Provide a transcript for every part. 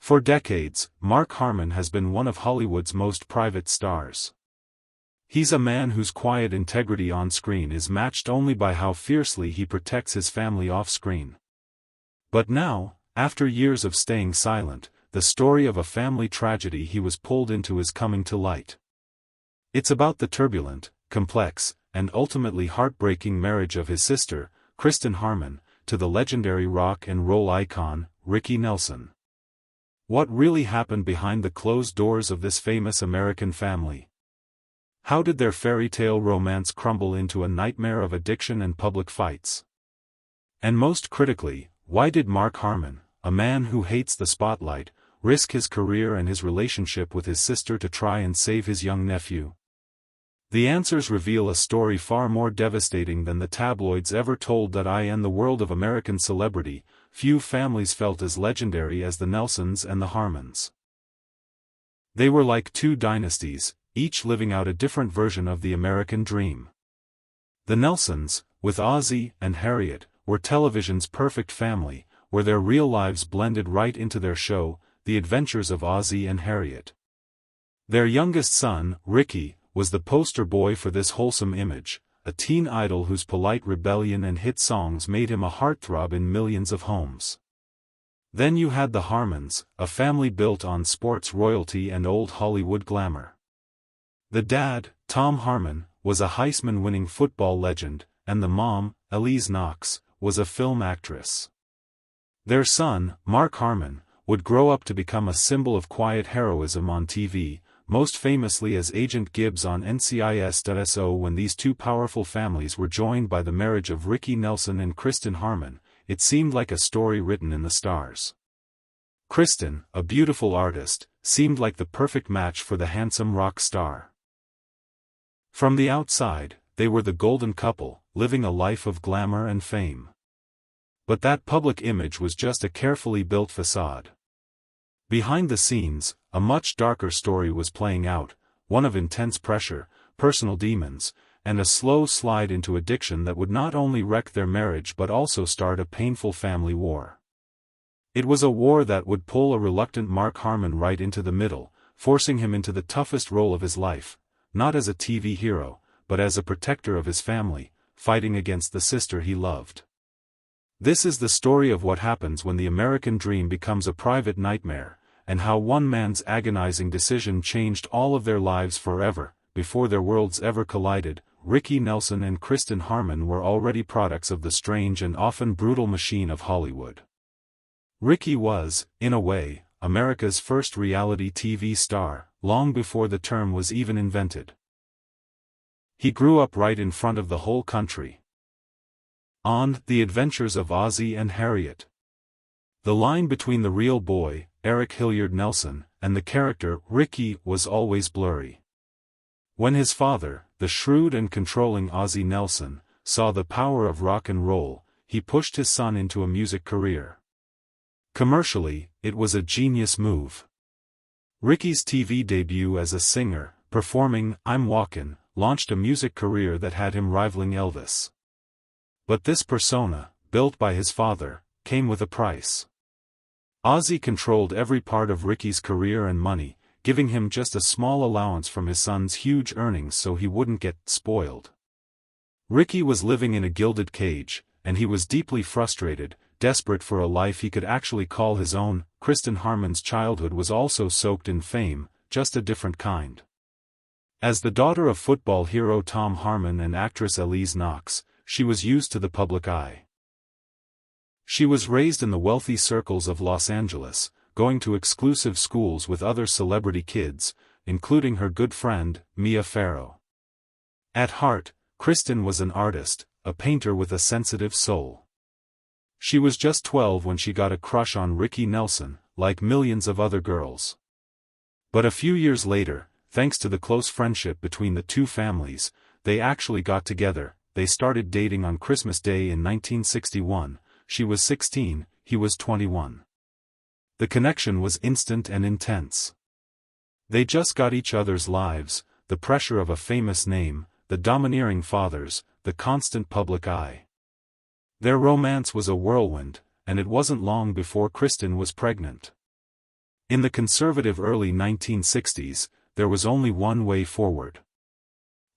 For decades, Mark Harmon has been one of Hollywood's most private stars. He's a man whose quiet integrity on screen is matched only by how fiercely he protects his family off-screen. But now, after years of staying silent, the story of a family tragedy he was pulled into is coming to light. It's about the turbulent, complex, and ultimately heartbreaking marriage of his sister, Kristen Harmon, to the legendary rock and roll icon, Ricky Nelson. What really happened behind the closed doors of this famous American family? How did their fairy tale romance crumble into a nightmare of addiction and public fights? And most critically, why did Mark Harmon, a man who hates the spotlight, risk his career and his relationship with his sister to try and save his young nephew? The answers reveal a story far more devastating than the tabloids ever told. That in the world of American celebrity, few families felt as legendary as the Nelsons and the Harmons. They were like two dynasties, each living out a different version of the American dream. The Nelsons, with Ozzie and Harriet, were television's perfect family, where their real lives blended right into their show, The Adventures of Ozzie and Harriet. Their youngest son, Ricky, was the poster boy for this wholesome image, a teen idol whose polite rebellion and hit songs made him a heartthrob in millions of homes. Then you had the Harmons, a family built on sports royalty and old Hollywood glamour. The dad, Tom Harmon, was a Heisman-winning football legend, and the mom, Elise Knox, was a film actress. Their son, Mark Harmon, would grow up to become a symbol of quiet heroism on TV, most famously as Agent Gibbs on NCIS.SO. When these two powerful families were joined by the marriage of Ricky Nelson and Kristen Harmon, it seemed like a story written in the stars. Kristen, a beautiful artist, seemed like the perfect match for the handsome rock star. From the outside, they were the golden couple, living a life of glamour and fame. But that public image was just a carefully built facade. Behind the scenes, a much darker story was playing out, one of intense pressure, personal demons, and a slow slide into addiction that would not only wreck their marriage but also start a painful family war. It was a war that would pull a reluctant Mark Harmon right into the middle, forcing him into the toughest role of his life, not as a TV hero, but as a protector of his family, fighting against the sister he loved. This is the story of what happens when the American dream becomes a private nightmare, and how one man's agonizing decision changed all of their lives forever. Before their worlds ever collided, Ricky Nelson and Kristen Harmon were already products of the strange and often brutal machine of Hollywood. Ricky was, in a way, America's first reality TV star, long before the term was even invented. He grew up right in front of the whole country. On The Adventures of Ozzie and Harriet. The line between the real boy, Eric Hilliard Nelson, and the character, Ricky, was always blurry. When his father, the shrewd and controlling Ozzie Nelson, saw the power of rock and roll, he pushed his son into a music career. Commercially, it was a genius move. Ricky's TV debut as a singer, performing I'm Walkin', launched a music career that had him rivaling Elvis. But this persona, built by his father, came with a price. Ozzie controlled every part of Ricky's career and money, giving him just a small allowance from his son's huge earnings so he wouldn't get spoiled. Ricky was living in a gilded cage, and he was deeply frustrated, desperate for a life he could actually call his own. Kristen Harmon's childhood was also soaked in fame, just a different kind. As the daughter of football hero Tom Harmon and actress Elise Knox, she was used to the public eye. She was raised in the wealthy circles of Los Angeles, going to exclusive schools with other celebrity kids, including her good friend, Mia Farrow. At heart, Kristen was an artist, a painter with a sensitive soul. She was just 12 when she got a crush on Ricky Nelson, like millions of other girls. But a few years later, thanks to the close friendship between the two families, they actually got together. They started dating on Christmas Day in 1961, she was 16, he was 21. The connection was instant and intense. They just got each other's lives, the pressure of a famous name, the domineering fathers, the constant public eye. Their romance was a whirlwind, and it wasn't long before Kristen was pregnant. In the conservative early 1960s, there was only one way forward.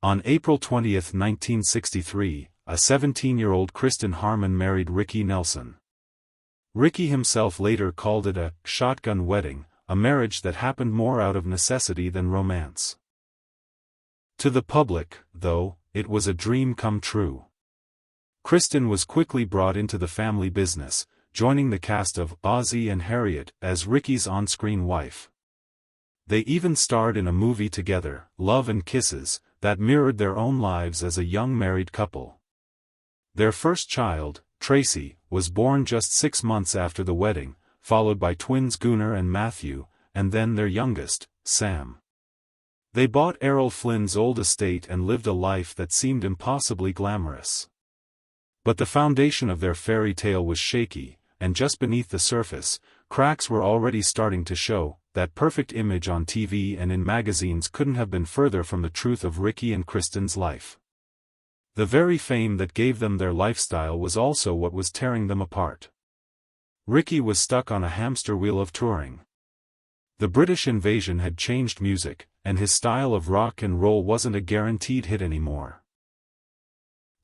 On April 20, 1963, a 17-year-old Kristen Harmon married Ricky Nelson. Ricky himself later called it a shotgun wedding, a marriage that happened more out of necessity than romance. To the public, though, it was a dream come true. Kristen was quickly brought into the family business, joining the cast of Ozzie and Harriet as Ricky's on-screen wife. They even starred in a movie together, Love and Kisses, that mirrored their own lives as a young married couple. Their first child, Tracy, was born just 6 months after the wedding, followed by twins Gunnar and Matthew, and then their youngest, Sam. They bought Errol Flynn's old estate and lived a life that seemed impossibly glamorous. But the foundation of their fairy tale was shaky, and just beneath the surface, cracks were already starting to show. That perfect image on TV and in magazines couldn't have been further from the truth of Ricky and Kristen's life. The very fame that gave them their lifestyle was also what was tearing them apart. Ricky was stuck on a hamster wheel of touring. The British invasion had changed music, and his style of rock and roll wasn't a guaranteed hit anymore.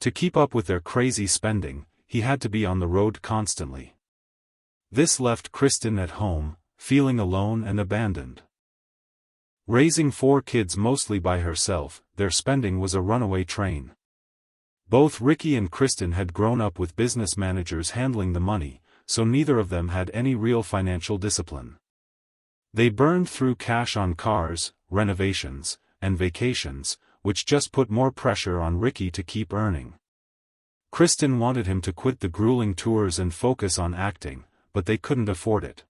To keep up with their crazy spending, he had to be on the road constantly. This left Kristen at home, feeling alone and abandoned. Raising 4 kids mostly by herself, their spending was a runaway train. Both Ricky and Kristen had grown up with business managers handling the money, so neither of them had any real financial discipline. They burned through cash on cars, renovations, and vacations, which just put more pressure on Ricky to keep earning. Kristen wanted him to quit the grueling tours and focus on acting, but they couldn't afford it.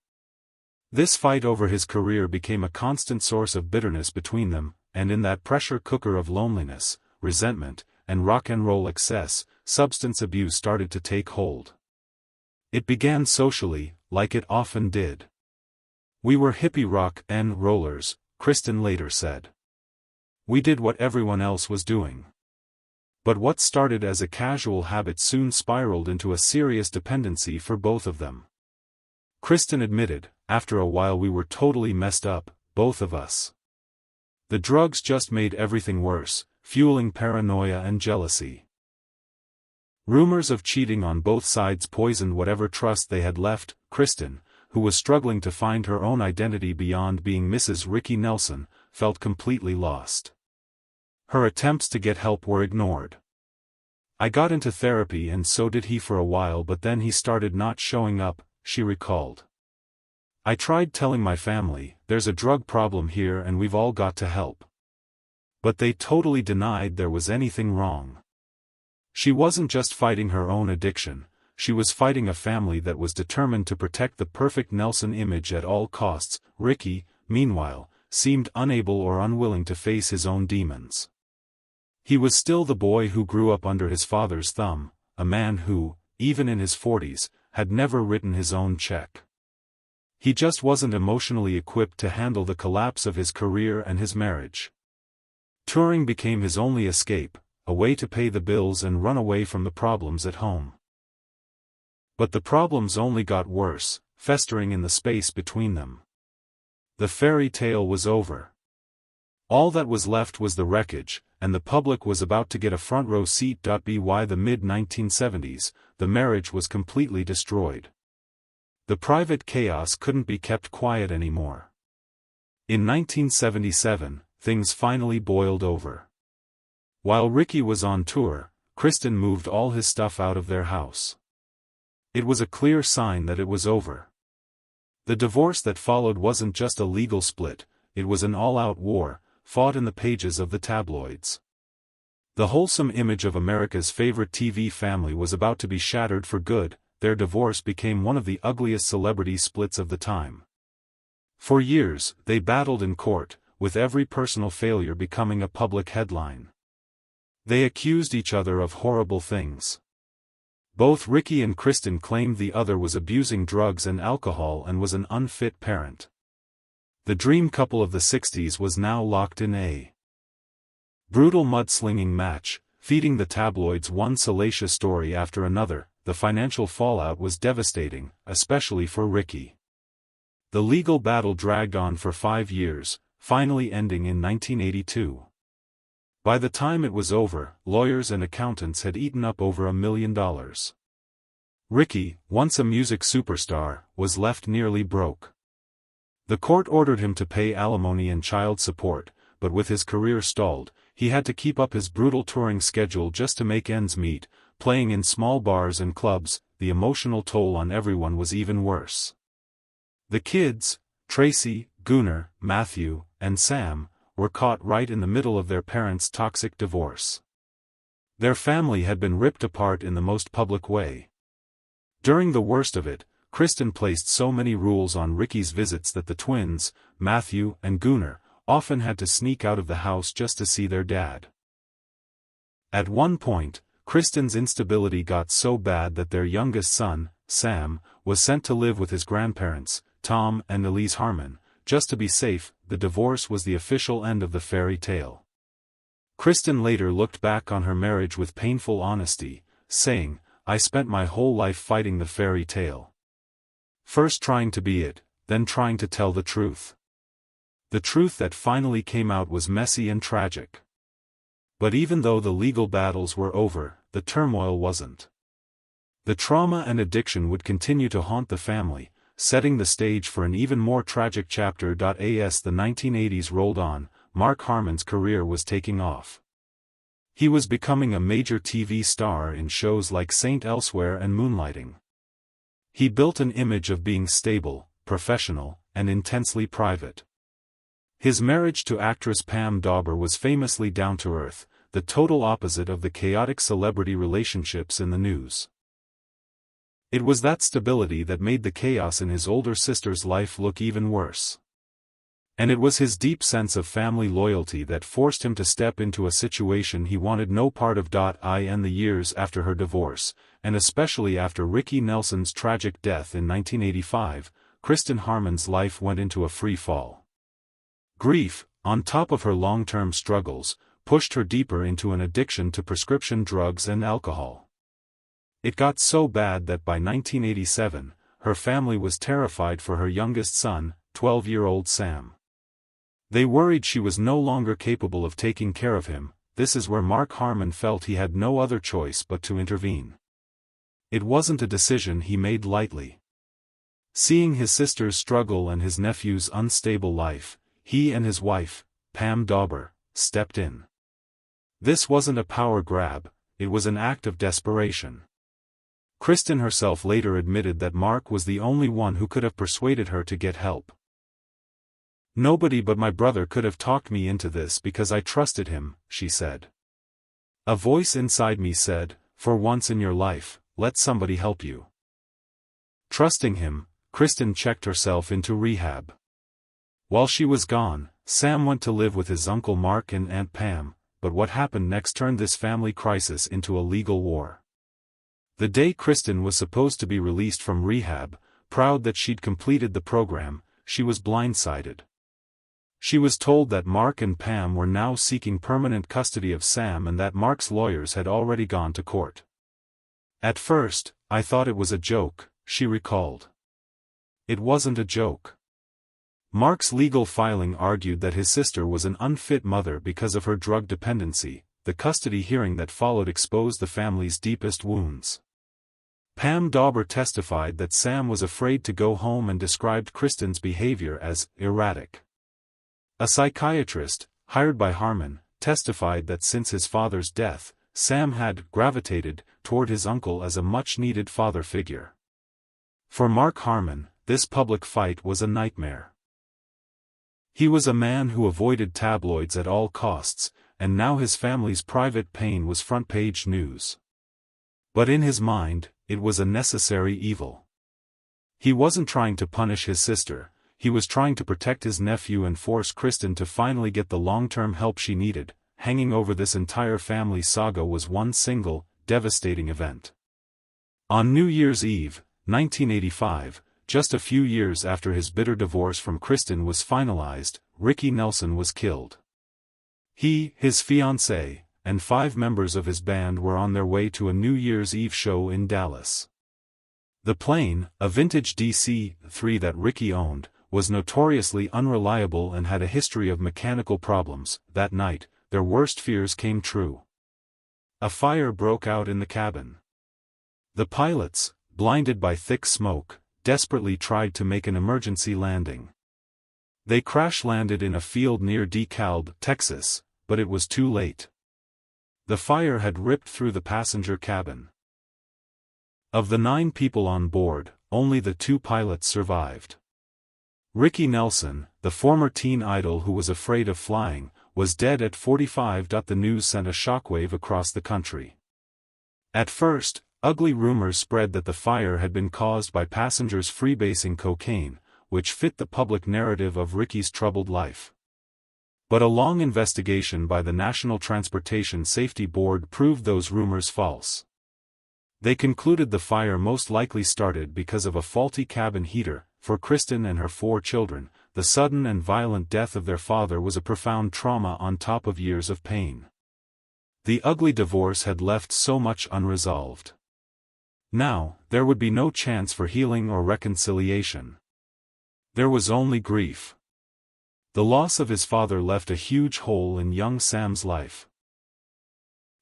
This fight over his career became a constant source of bitterness between them, and in that pressure cooker of loneliness, resentment, and rock and roll excess, substance abuse started to take hold. It began socially, like it often did. "We were hippie rock and rollers," Kristen later said. "We did what everyone else was doing." But what started as a casual habit soon spiraled into a serious dependency for both of them. Kristen admitted, "After a while we were totally messed up, both of us. The drugs just made everything worse, fueling paranoia and jealousy." Rumors of cheating on both sides poisoned whatever trust they had left. Kristen, who was struggling to find her own identity beyond being Mrs. Ricky Nelson, felt completely lost. Her attempts to get help were ignored. "I got into therapy and so did he for a while, but then he started not showing up," she recalled. "I tried telling my family, there's a drug problem here and we've all got to help. But they totally denied there was anything wrong." She wasn't just fighting her own addiction, she was fighting a family that was determined to protect the perfect Nelson image at all costs. Ricky, meanwhile, seemed unable or unwilling to face his own demons. He was still the boy who grew up under his father's thumb, a man who, even in his 40s, had never written his own check. He just wasn't emotionally equipped to handle the collapse of his career and his marriage. Touring became his only escape, a way to pay the bills and run away from the problems at home. But the problems only got worse, festering in the space between them. The fairy tale was over. All that was left was the wreckage, and the public was about to get a front-row seat. By the mid-1970s, the marriage was completely destroyed. The private chaos couldn't be kept quiet anymore. In 1977, things finally boiled over. While Ricky was on tour, Kristen moved all his stuff out of their house. It was a clear sign that it was over. The divorce that followed wasn't just a legal split, it was an all-out war, fought in the pages of the tabloids. The wholesome image of America's favorite TV family was about to be shattered for good. Their divorce became one of the ugliest celebrity splits of the time. For years, they battled in court, with every personal failure becoming a public headline. They accused each other of horrible things. Both Ricky and Kristen claimed the other was abusing drugs and alcohol and was an unfit parent. The dream couple of the 60s was now locked in a brutal mudslinging match, feeding the tabloids one salacious story after another. The financial fallout was devastating, especially for Ricky. The legal battle dragged on for 5 years, finally ending in 1982. By the time it was over, lawyers and accountants had eaten up over $1 million. Ricky, once a music superstar, was left nearly broke. The court ordered him to pay alimony and child support, but with his career stalled, he had to keep up his brutal touring schedule just to make ends meet, playing in small bars and clubs. The emotional toll on everyone was even worse. The kids, Tracy, Gunnar, Matthew, and Sam, were caught right in the middle of their parents' toxic divorce. Their family had been ripped apart in the most public way. During the worst of it, Kristen placed so many rules on Ricky's visits that the twins, Matthew and Gunnar, often had to sneak out of the house just to see their dad. At one point, Kristen's instability got so bad that their youngest son, Sam, was sent to live with his grandparents, Tom and Elise Harmon. Just to be safe, the divorce was the official end of the fairy tale. Kristen later looked back on her marriage with painful honesty, saying, "I spent my whole life fighting the fairy tale. First trying to be it, then trying to tell the truth. The truth that finally came out was messy and tragic." But even though the legal battles were over, the turmoil wasn't. The trauma and addiction would continue to haunt the family, setting the stage for an even more tragic chapter. As the 1980s rolled on, Mark Harmon's career was taking off. He was becoming a major TV star in shows like Saint Elsewhere and Moonlighting. He built an image of being stable, professional, and intensely private. His marriage to actress Pam Dawber was famously down-to-earth, the total opposite of the chaotic celebrity relationships in the news. It was that stability that made the chaos in his older sister's life look even worse. And it was his deep sense of family loyalty that forced him to step into a situation he wanted no part of. In the years after her divorce, and especially after Ricky Nelson's tragic death in 1985, Kristen Harmon's life went into a free fall. Grief, on top of her long-term struggles, pushed her deeper into an addiction to prescription drugs and alcohol. It got so bad that by 1987, her family was terrified for her youngest son, 12-year-old Sam. They worried she was no longer capable of taking care of him. This is where Mark Harmon felt he had no other choice but to intervene. It wasn't a decision he made lightly. Seeing his sister's struggle and his nephew's unstable life, he and his wife, Pam Dawber, stepped in. This wasn't a power grab, it was an act of desperation. Kristen herself later admitted that Mark was the only one who could have persuaded her to get help. "Nobody but my brother could have talked me into this because I trusted him," she said. "A voice inside me said, 'For once in your life, let somebody help you.'" Trusting him, Kristen checked herself into rehab. While she was gone, Sam went to live with his Uncle Mark and Aunt Pam, but what happened next turned this family crisis into a legal war. The day Kristen was supposed to be released from rehab, proud that she'd completed the program, she was blindsided. She was told that Mark and Pam were now seeking permanent custody of Sam and that Mark's lawyers had already gone to court. "At first, I thought it was a joke," she recalled. It wasn't a joke. Mark's legal filing argued that his sister was an unfit mother because of her drug dependency. The custody hearing that followed exposed the family's deepest wounds. Pam Dawber testified that Sam was afraid to go home and described Kristen's behavior as erratic. A psychiatrist, hired by Harmon, testified that since his father's death, Sam had gravitated toward his uncle as a much-needed father figure. For Mark Harmon, this public fight was a nightmare. He was a man who avoided tabloids at all costs, and now his family's private pain was front-page news. But in his mind, it was a necessary evil. He wasn't trying to punish his sister, he was trying to protect his nephew and force Kristen to finally get the long-term help she needed. Hanging over this entire family saga was one single, devastating event. On New Year's Eve, 1985, just a few years after his bitter divorce from Kristen was finalized, Ricky Nelson was killed. He, his fiancée, and 5 members of his band were on their way to a New Year's Eve show in Dallas. The plane, a vintage DC-3 that Ricky owned, was notoriously unreliable and had a history of mechanical problems. That night, their worst fears came true. A fire broke out in the cabin. The pilots, blinded by thick smoke, desperately tried to make an emergency landing. They crash-landed in a field near DeKalb, Texas, but it was too late. The fire had ripped through the passenger cabin. Of the 9 people on board, only the 2 pilots survived. Ricky Nelson, the former teen idol who was afraid of flying, was dead at 45. The news sent a shockwave across the country. At first, ugly rumors spread that the fire had been caused by passengers freebasing cocaine, which fit the public narrative of Ricky's troubled life. But a long investigation by the National Transportation Safety Board proved those rumors false. They concluded the fire most likely started because of a faulty cabin heater. For Kristen and her 4 children, the sudden and violent death of their father was a profound trauma on top of years of pain. The ugly divorce had left so much unresolved. Now, there would be no chance for healing or reconciliation. There was only grief. The loss of his father left a huge hole in young Sam's life.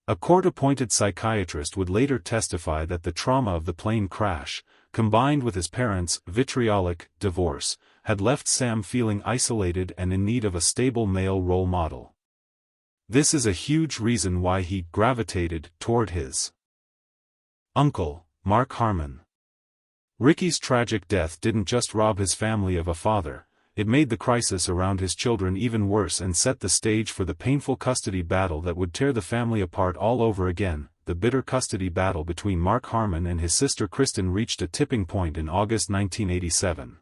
A court-appointed psychiatrist would later testify that the trauma of the plane crash, combined with his parents' vitriolic divorce, had left Sam feeling isolated and in need of a stable male role model. This is a huge reason why he gravitated toward his uncle, Mark Harmon. Ricky's tragic death didn't just rob his family of a father, it made the crisis around his children even worse and set the stage for the painful custody battle that would tear the family apart all over again. The bitter custody battle between Mark Harmon and his sister Kristen reached a tipping point in August 1987.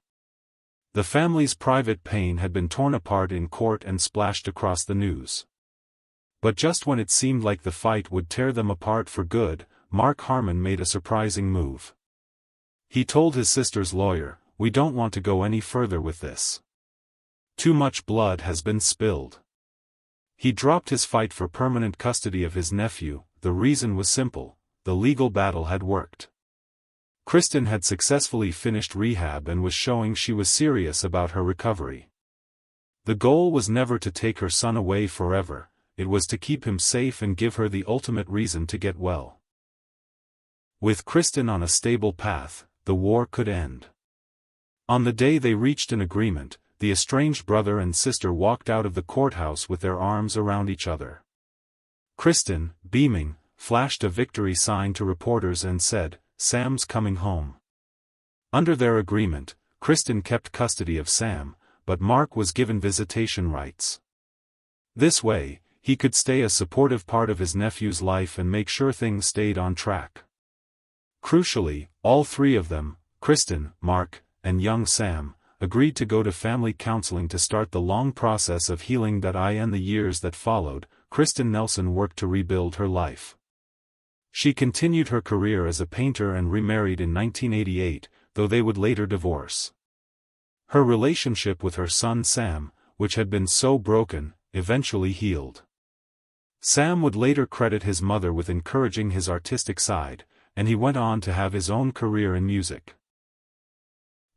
The family's private pain had been torn apart in court and splashed across the news. But just when it seemed like the fight would tear them apart for good, Mark Harmon made a surprising move. He told his sister's lawyer, "We don't want to go any further with this. Too much blood has been spilled." He dropped his fight for permanent custody of his nephew. The reason was simple: the legal battle had worked. Kristen had successfully finished rehab and was showing she was serious about her recovery. The goal was never to take her son away forever, it was to keep him safe and give her the ultimate reason to get well. With Kristen on a stable path, the war could end. On the day they reached an agreement, the estranged brother and sister walked out of the courthouse with their arms around each other. Kristen, beaming, flashed a victory sign to reporters and said, "Sam's coming home." Under their agreement, Kristen kept custody of Sam, but Mark was given visitation rights. This way, he could stay a supportive part of his nephew's life and make sure things stayed on track. Crucially, all 3 of them, Kristen, Mark, and young Sam, agreed to go to family counseling to start the long process of healing that in the years that followed, Kristen Nelson worked to rebuild her life. She continued her career as a painter and remarried in 1988, though they would later divorce. Her relationship with her son Sam, which had been so broken, eventually healed. Sam would later credit his mother with encouraging his artistic side, and he went on to have his own career in music.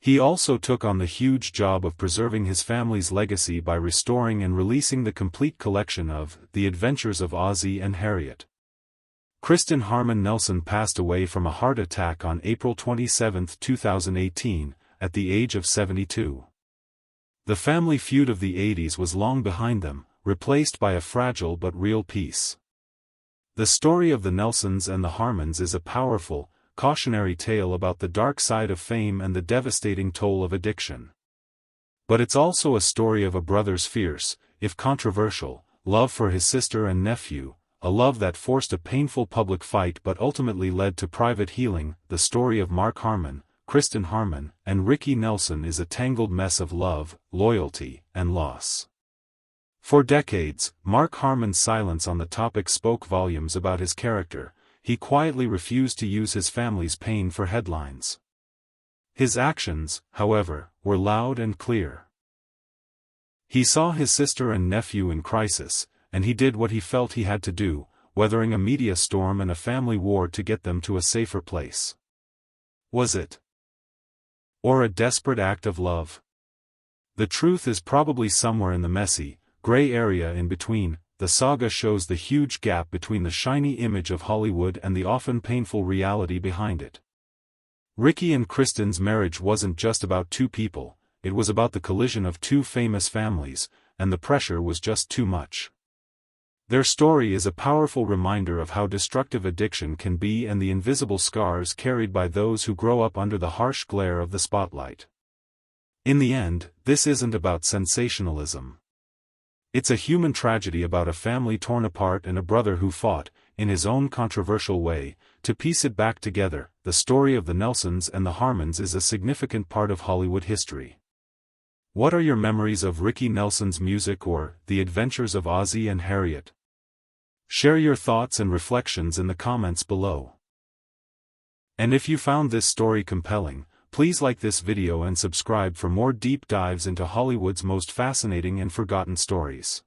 He also took on the huge job of preserving his family's legacy by restoring and releasing the complete collection of The Adventures of Ozzie and Harriet. Kristen Harmon Nelson passed away from a heart attack on April 27, 2018, at the age of 72. The family feud of the 80s was long behind them, replaced by a fragile but real peace. The story of the Nelsons and the Harmons is a powerful, cautionary tale about the dark side of fame and the devastating toll of addiction. But it's also a story of a brother's fierce, if controversial, love for his sister and nephew, a love that forced a painful public fight but ultimately led to private healing. The story of Mark Harmon, Kristen Harmon, and Ricky Nelson is a tangled mess of love, loyalty, and loss. For decades, Mark Harmon's silence on the topic spoke volumes about his character. He quietly refused to use his family's pain for headlines. His actions, however, were loud and clear. He saw his sister and nephew in crisis, and he did what he felt he had to do, weathering a media storm and a family war to get them to a safer place. Was it? Or a desperate act of love? The truth is probably somewhere in the messy, gray area in between. The saga shows the huge gap between the shiny image of Hollywood and the often painful reality behind it. Ricky and Kristen's marriage wasn't just about two people, it was about the collision of two famous families, and the pressure was just too much. Their story is a powerful reminder of how destructive addiction can be and the invisible scars carried by those who grow up under the harsh glare of the spotlight. In the end, this isn't about sensationalism. It's a human tragedy about a family torn apart and a brother who fought, in his own controversial way, to piece it back together. The story of the Nelsons and the Harmons is a significant part of Hollywood history. What are your memories of Ricky Nelson's music or The Adventures of Ozzie and Harriet? Share your thoughts and reflections in the comments below. And if you found this story compelling, please like this video and subscribe for more deep dives into Hollywood's most fascinating and forgotten stories.